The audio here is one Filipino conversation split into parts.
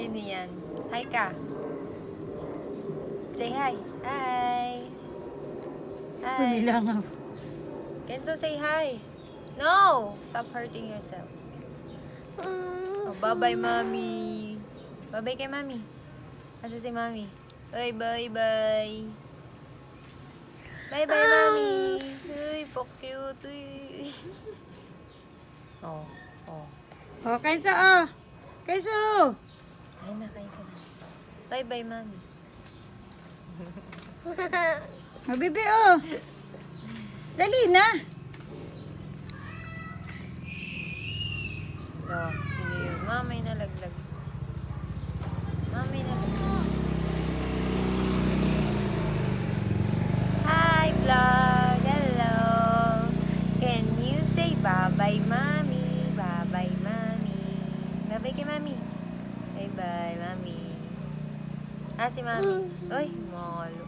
Sino yan? Hi ka. Say hi. Hi. Hi. Pumilangaw. Kenzo, say hi. No! Stop hurting yourself. Oh, bye-bye, Mommy. Bye-bye kay Mommy. Asa si Mommy? Uy, bye-bye. Bye-bye, Mommy. Uy, po-cute. Uy. Oh, oh. Oh, Kenzo, oh. Kenzo. Ay, nakain ka na. Bye-bye, Mommy. Oh, bebe, oh. Dali na. Oh, sino yun? Mamay nalaglag. Mamay nalaglag. Hi, vlog! Hello! Can you say bye-bye, Mami? Bye-bye, Mami. Bye-bye kay Mami. Bye-bye, Mami. Ah, si Mami. Uy, malo.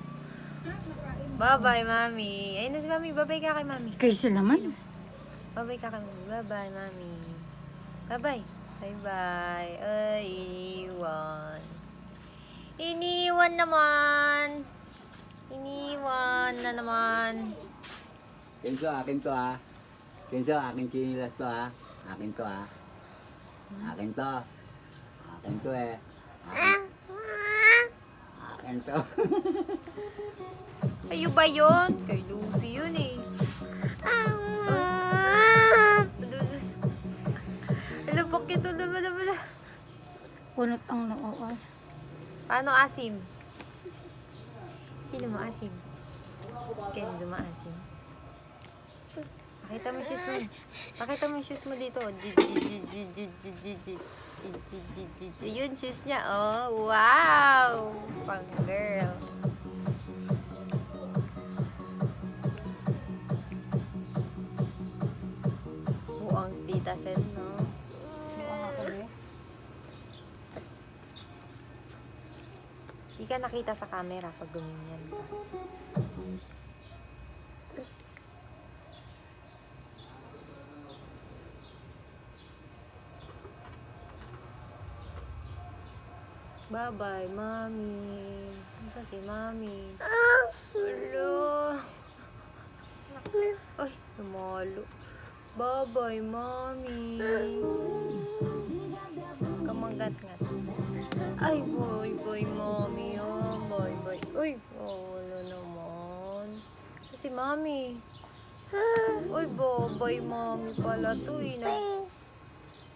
Bye-bye, Mami. Ayun na si Mami. Bye-bye ka kay Mami. Kaysa naman. Bye-bye ka kay Mami. Bye-bye, Mami. Bye-bye. Bye-bye. Ay, iniwan. Iniwan naman. Iniwan na naman. Kenzo, akin to ah. Kenzo, akin chinilas to ah. Akin to ah. Akin to. Akin to eh. Akin to. Sa'yo ba yun? Kay Lucy yun eh. Alam, bakit ito naman. Punot ang noo. Ay. Paano asim? Sino maasim? Kenzo maasim. Pakita mo yung shoes mo. Pakita mo yung shoes mo dito. Yun, shoes niya. Oh, wow! Pang girl. Buang tita Sel, no? Di ka nakita sa camera pag guminyan ka. Bye-bye, Mami. Nasa si Mami? Hello. Ay, namalo. Bye-bye, Mami. Kamagat-ngat. Ay, bye-bye, Mami. Oh, bye-bye. Uy, oh, wala naman. Nasa si Mami? Uy, bye-bye, Mami pala to eh.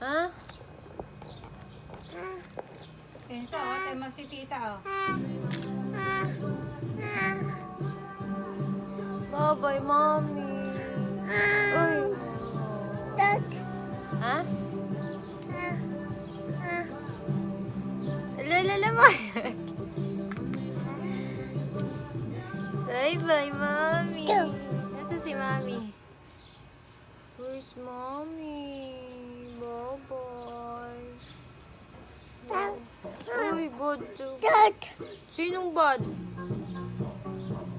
Ha? Kenzo, oh. Tayo mo si tita, oh. Bye-bye, Mami. Uy. Ha? Lalala mo. Bye-bye, Mami. Nasa si Mami? Where's Mami? Bye-bye. Uy, bad. Sinong bad?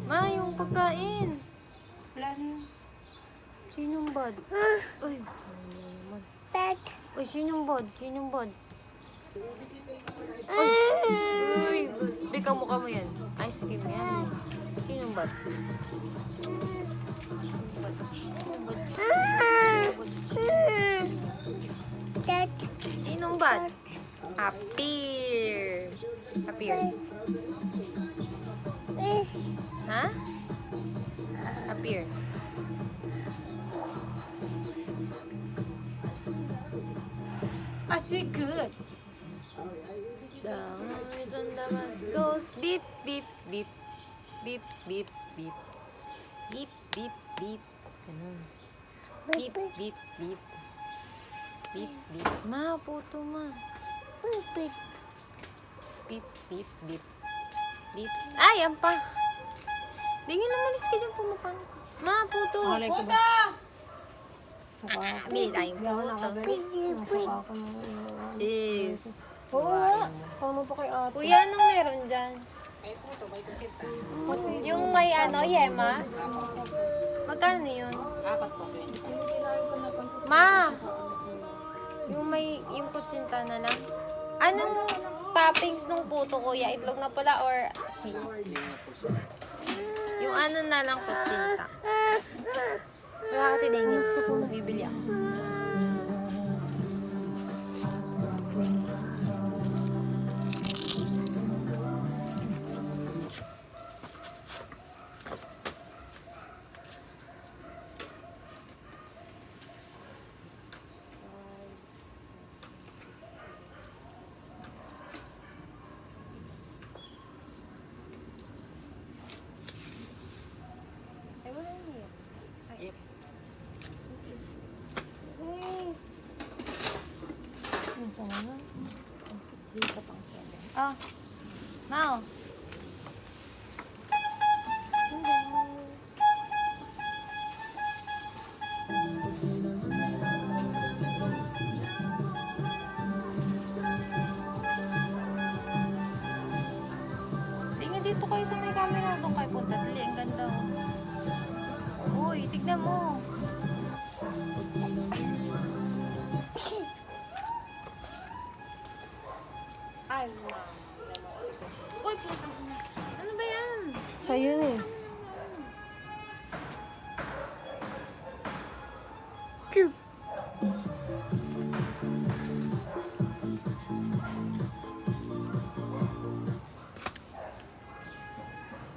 Ma, yung pagkain. Wala na. Sinong bad? Uy, ano naman? Uy, sinong bad? Sinong bad? Uy, bika mukha mo yan. Ice cream yan. Sinong bad? Sinong bad? Appear. Appear. Ha? Appear. As we good. Down on Damascus. Beep, beep, beep. Beep, beep, beep. Beep, beep, beep. Ganun. Beep, beep, beep. Beep, beep. Ma, puto ma. Beep, beep, beep. Beep. Ay, yan pa. Dingin lang malis ka dyan pumapang. Ma, puto. Alay ko ba? Saka ako. Bili tayong Hindi ako puto. nakabili. Saka ako. Sis. Oo nga. Paano pa kay ate? Kuya, anong meron dyan? Yung may ano, yema? Magkano yun? Ma! Yung may, yung kutsinta na lang? Anong toppings nung puto, kuya? Itlog na pula or cheese? Yung ano na lang po, tita. Wala ka tiningin. Bibili ako. Ay, wala yun eh. Ay, Minsan na. Dito pang 7. oh. Mau. Tingnan dito kayo sa may camera. Doon kayo punta. Dali, ang ganda. Oh. Uy, tignan mo. Ay, ma'am. Uy, puta. Ano ba yan? Sa'yo na eh.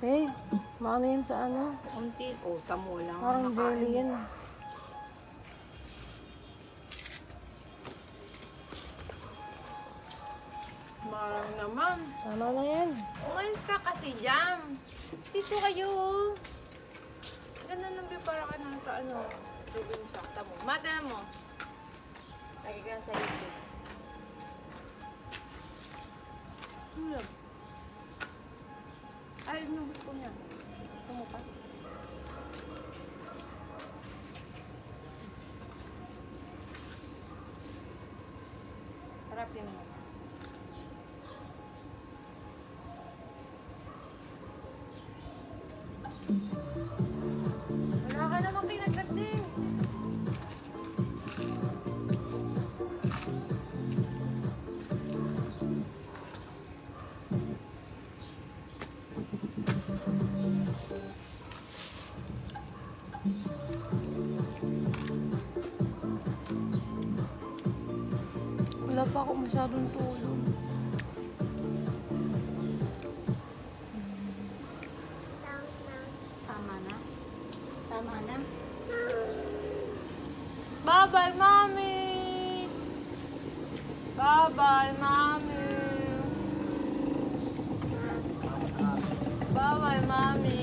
Eh, maano yan sa ano? Unti. Oh, tamo lang. Parang jelly yan. Marang naman. Tama na yan. Umalis ka kasi, Jam. Dito kayo. Ganda ng view para ka nasa ano. Rubin sakta mo. Mata mo. Lagi ka sa YouTube. Hulog. Ay, nubot ko niya. Tumuka. Harap din mo. Wala ka namang pinagdagdi. Wala pa ako masyadong tulog. Tama na. Tama na. Bye-bye, Mommy! Bye-bye, Mommy! Bye-bye, Mommy!